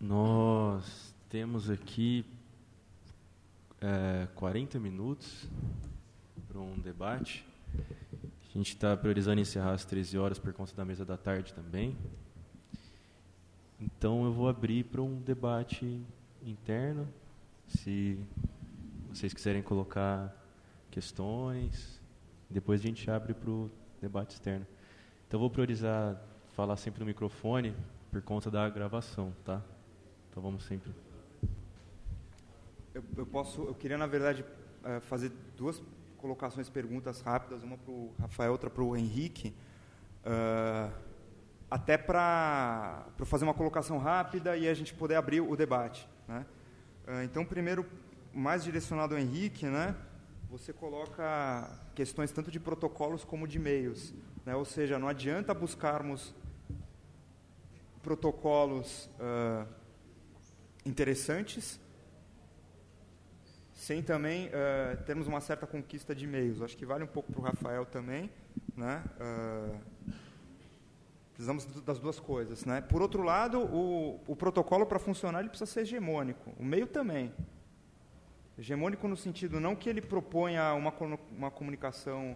Nós temos aqui 40 minutos para um debate. A gente está priorizando encerrar às 13 horas por conta da mesa da tarde também. Então eu vou abrir para um debate interno. Se vocês quiserem colocar questões, depois a gente abre para o debate externo. Então eu vou priorizar falar sempre no microfone por conta da gravação, tá? Então vamos sempre. Eu queria, na verdade, fazer duas colocações, perguntas rápidas, uma para o Rafael, outra para o Henrique, até para fazer uma colocação rápida e a gente poder abrir o debate, né? Então, primeiro, mais direcionado ao Henrique, né? Você coloca questões tanto de protocolos como de meios, né? Ou seja, não adianta buscarmos protocolos interessantes sem também termos uma certa conquista de meios. Acho que vale um pouco para o Rafael também, né? Precisamos das duas coisas, né? Por outro lado, o protocolo, para funcionar, ele precisa ser hegemônico. O meio também. Hegemônico no sentido não que ele proponha uma comunicação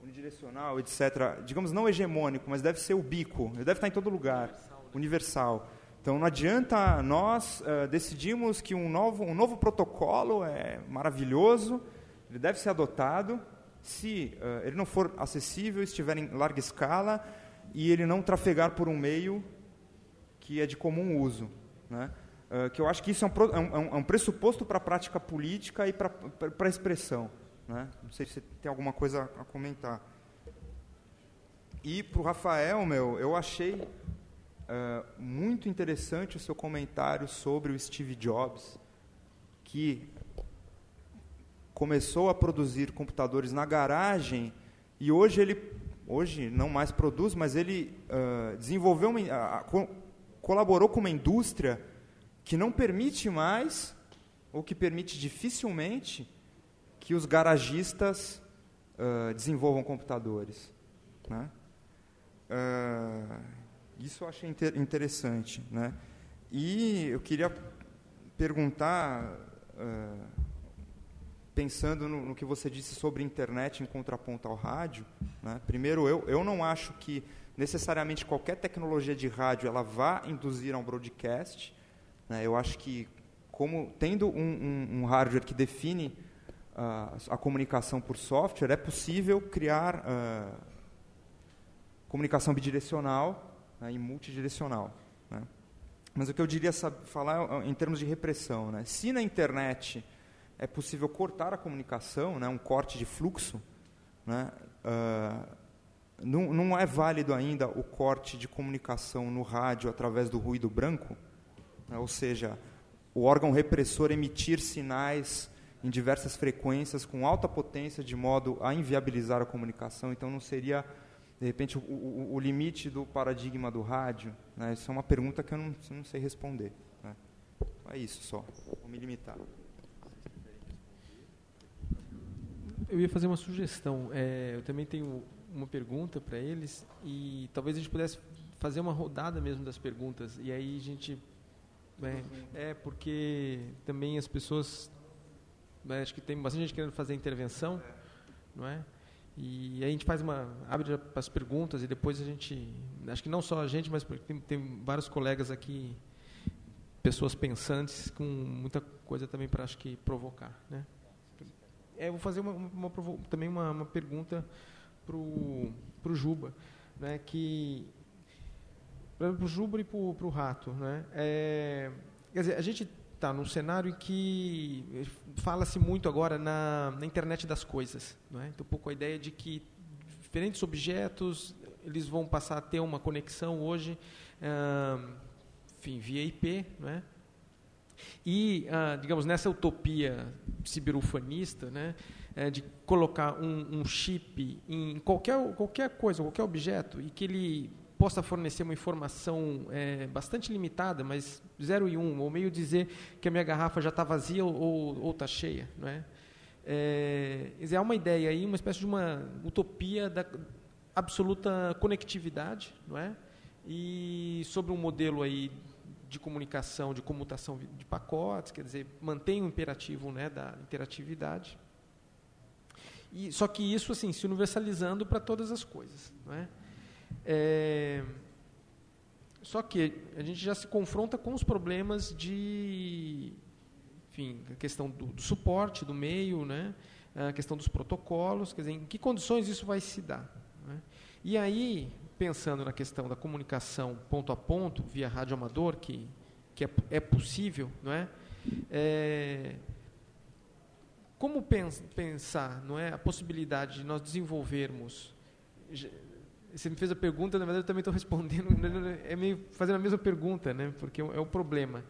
unidirecional, etc. Digamos, não hegemônico, mas deve ser ubíquo. Ele deve estar em todo lugar, universal. Então, não adianta nós decidirmos que um novo protocolo é maravilhoso, ele deve ser adotado, se ele não for acessível, estiver em larga escala e ele não trafegar por um meio que é de comum uso, né? Que eu acho que isso é um pressuposto para a prática política e para a expressão, né? Não sei se você tem alguma coisa a comentar. E para o Rafael, eu achei muito interessante o seu comentário sobre o Steve Jobs, que começou a produzir computadores na garagem e hoje não mais produz, mas ele desenvolveu colaborou com uma indústria que não permite mais, ou que permite dificilmente, que os garagistas desenvolvam computadores, né? Isso eu achei interessante, né? E eu queria perguntar, pensando no que você disse sobre internet em contraponto ao rádio, né? Primeiro, eu não acho que necessariamente qualquer tecnologia de rádio ela vá induzir a um broadcast, né? Eu acho que, como tendo um hardware que define a comunicação por software, é possível criar comunicação bidirecional, né, e multidirecional, né? Mas o que eu diria falar em termos de repressão, né? Se na internet é possível cortar a comunicação, né, um corte de fluxo, né, não é válido ainda o corte de comunicação no rádio através do ruído branco, né? Ou seja, o órgão repressor emitir sinais em diversas frequências com alta potência de modo a inviabilizar a comunicação. Então não seria, de repente, o limite do paradigma do rádio, né? Isso é uma pergunta que eu não sei responder, né? É isso só, vou me limitar. Eu ia fazer uma sugestão. Eu também tenho uma pergunta para eles e talvez a gente pudesse fazer uma rodada mesmo das perguntas. E aí a gente... porque também as pessoas... acho que tem bastante gente querendo fazer intervenção, não é? E aí a gente abre para as perguntas e depois a gente... Acho que não só a gente, mas tem vários colegas aqui, pessoas pensantes, com muita coisa também para, acho que, provocar, né? Eu vou fazer também uma pergunta para o Juba, né? Para o Juba e para o Rato, né? Quer dizer, a gente está num cenário em que fala-se muito agora na internet das coisas, não é? Então, um pouco a ideia de que diferentes objetos eles vão passar a ter uma conexão hoje, enfim, via IP, não é? E, digamos, nessa utopia ciberufanista, né, de colocar um chip em qualquer coisa, qualquer objeto, e que ele possa fornecer uma informação bastante limitada, mas 0 e 1, ou meio dizer que a minha garrafa já está vazia ou está cheia, não é? Há uma ideia aí, uma espécie de uma utopia da absoluta conectividade, não é? E sobre um modelo aí de comunicação, de comutação de pacotes, quer dizer, mantém o imperativo, né, da interatividade. Só que isso assim, se universalizando para todas as coisas. Não é? Só que a gente já se confronta com os problemas de, enfim, a questão do suporte, do meio, né, a questão dos protocolos, quer dizer, em que condições isso vai se dar. Não é? E aí, pensando na questão da comunicação ponto a ponto, via rádio amador, que é possível, não é? Como pensar, não é, a possibilidade de nós desenvolvermos... Você me fez a pergunta, na verdade eu também estou respondendo, é meio fazendo a mesma pergunta, né? Porque é o problema.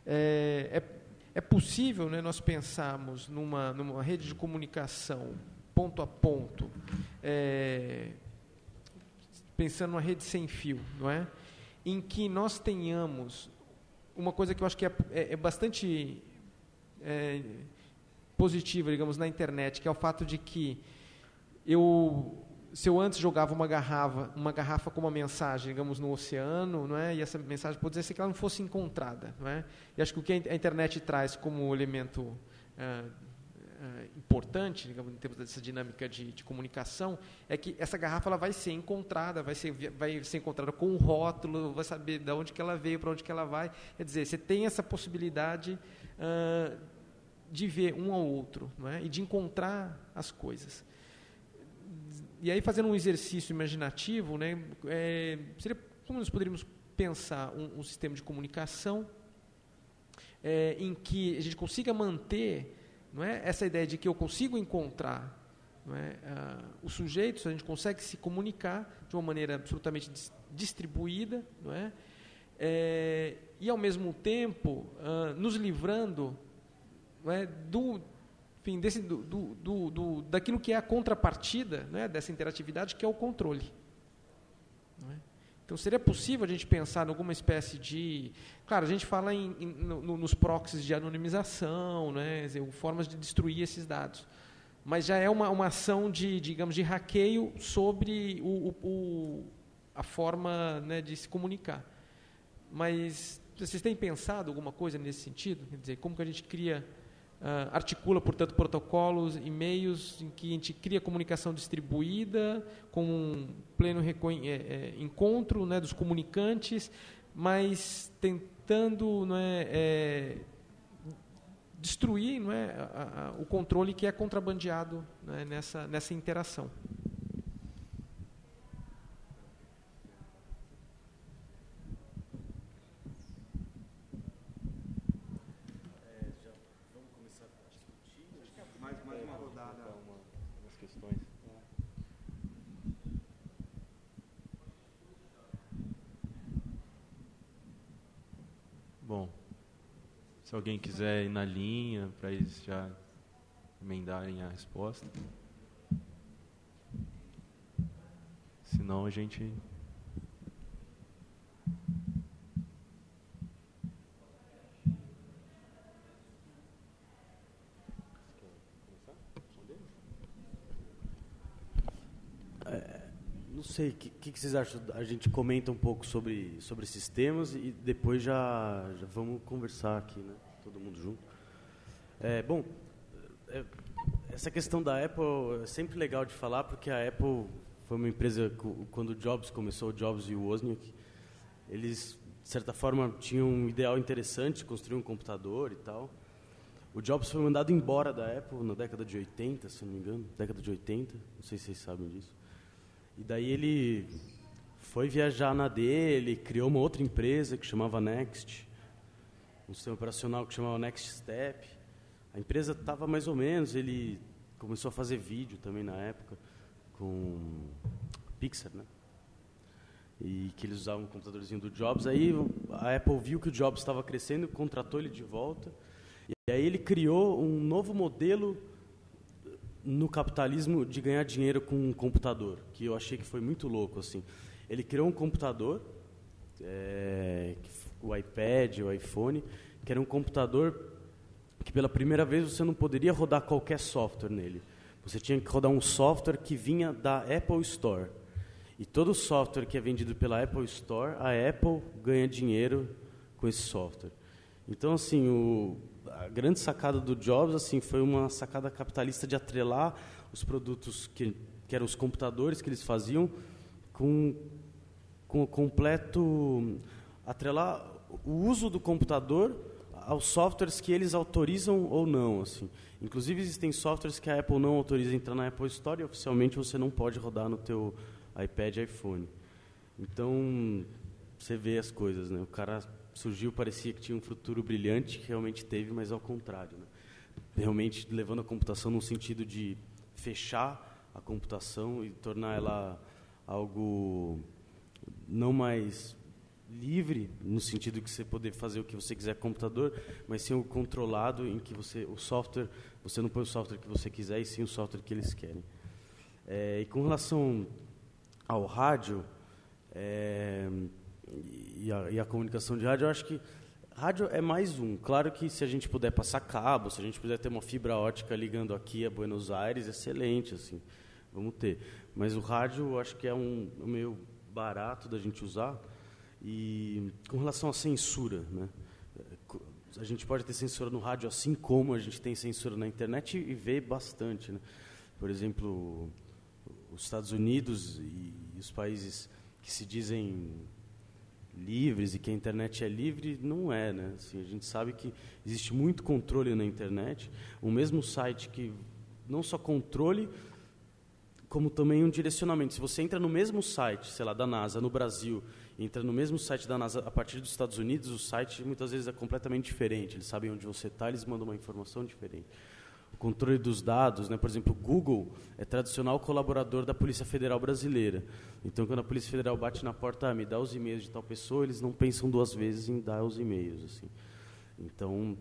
É possível, né, nós pensarmos numa rede de comunicação ponto a ponto, pensando numa rede sem fio, não é? Em que nós tenhamos uma coisa que eu acho que é bastante positiva, digamos, na internet, que é o fato de que se eu antes jogava uma garrafa com uma mensagem, digamos, no oceano, não é? E essa mensagem poderia ser que ela não fosse encontrada, não é? E acho que o que a internet traz como elemento importante, digamos, em termos dessa dinâmica de comunicação, é que essa garrafa ela vai ser encontrada, vai ser encontrada com um rótulo, vai saber de onde que ela veio, para onde que ela vai. Quer dizer, você tem essa possibilidade de ver um ao outro, não é? E de encontrar as coisas. E aí, fazendo um exercício imaginativo, né, como nós poderíamos pensar um sistema de comunicação em que a gente consiga manter, não é, essa ideia de que eu consigo encontrar, não é, os sujeitos, a gente consegue se comunicar de uma maneira absolutamente distribuída, não é, e, ao mesmo tempo, nos livrando, não é, enfim, daquilo que é a contrapartida, né, dessa interatividade, que é o controle. Não é? Então, seria possível a gente pensar em alguma espécie de... Claro, a gente fala nos proxies de anonimização, né, formas de destruir esses dados, mas já é uma ação digamos, de hackeio sobre a forma, né, de se comunicar. Mas vocês têm pensado alguma coisa nesse sentido? Quer dizer, como que a gente articula, portanto, protocolos e meios em que a gente cria comunicação distribuída, com um pleno encontro, né, dos comunicantes, mas tentando, não é, destruir, não é, o controle que é contrabandeado, né, nessa interação. Bom, se alguém quiser ir na linha, para eles já emendarem a resposta. Senão a gente... Não sei, o que vocês acham? A gente comenta um pouco sobre esses temas e depois já vamos conversar aqui, né? Todo mundo junto. Bom, essa questão da Apple é sempre legal de falar, porque a Apple foi uma empresa, quando o Jobs começou, o Jobs e o Wozniak, eles, de certa forma, tinham um ideal interessante, construir um computador e tal. O Jobs foi mandado embora da Apple na década de 80, se não me engano, década de 80, não sei se vocês sabem disso. E daí ele foi viajar na dele, criou uma outra empresa que chamava Next, um sistema operacional que chamava Next Step. A empresa estava mais ou menos, ele começou a fazer vídeo também na época, com Pixar, né? E que eles usavam um computadorzinho do Jobs. Aí a Apple viu que o Jobs estava crescendo, contratou ele de volta. E aí ele criou um novo modelo no capitalismo de ganhar dinheiro com um computador, que eu achei que foi muito louco, assim. Ele criou um computador, o iPad, o iPhone, que era um computador que pela primeira vez você não poderia rodar qualquer software nele. Você tinha que rodar um software que vinha da Apple Store. E todo software que é vendido pela Apple Store, a Apple ganha dinheiro com esse software. Então, assim, a grande sacada do Jobs assim, foi uma sacada capitalista de atrelar os produtos que eram os computadores que eles faziam com o completo... atrelar o uso do computador aos softwares que eles autorizam ou não. Assim. Inclusive, existem softwares que a Apple não autoriza entrar na Apple Store e oficialmente você não pode rodar no teu iPad e iPhone. Então, você vê as coisas, né? O cara surgiu, parecia que tinha um futuro brilhante, que realmente teve, mas ao contrário. Né? Realmente levando a computação no sentido de fechar a computação e tornar ela algo não mais livre, no sentido que você poder fazer o que você quiser com o computador, mas sim o controlado, em que você não põe o software que você quiser, e sim o software que eles querem. E com relação ao rádio, e a comunicação de rádio, eu acho que rádio é mais um. Claro que se a gente puder passar cabo, se a gente puder ter uma fibra ótica ligando aqui a Buenos Aires, excelente, assim, vamos ter. Mas o rádio, eu acho que é um meio barato da gente usar. E com relação à censura, né? A gente pode ter censura no rádio assim como a gente tem censura na internet e vê bastante, né? Por exemplo, os Estados Unidos e os países que se dizem livres e que a internet é livre, não é, né? Assim, a gente sabe que existe muito controle na internet, o mesmo site que não só controle, como também um direcionamento. Se você entra no mesmo site, sei lá, da NASA no Brasil, entra no mesmo site da NASA a partir dos Estados Unidos, o site muitas vezes é completamente diferente. Eles sabem onde você está, eles mandam uma informação diferente. O controle dos dados, né? Por exemplo, o Google é tradicional colaborador da Polícia Federal Brasileira. Então, quando a Polícia Federal bate na porta, me dá os e-mails de tal pessoa, eles não pensam duas vezes em dar os e-mails. Assim. Então,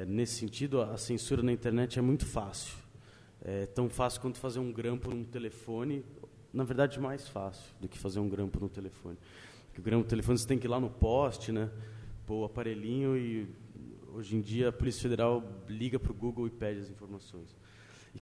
nesse sentido, a censura na internet é muito fácil. É tão fácil quanto fazer um grampo num telefone, na verdade, mais fácil do que fazer um grampo no telefone. Porque o grampo no telefone você tem que ir lá no poste, né? Pôr o aparelhinho e... Hoje em dia, a Polícia Federal liga para o Google e pede as informações.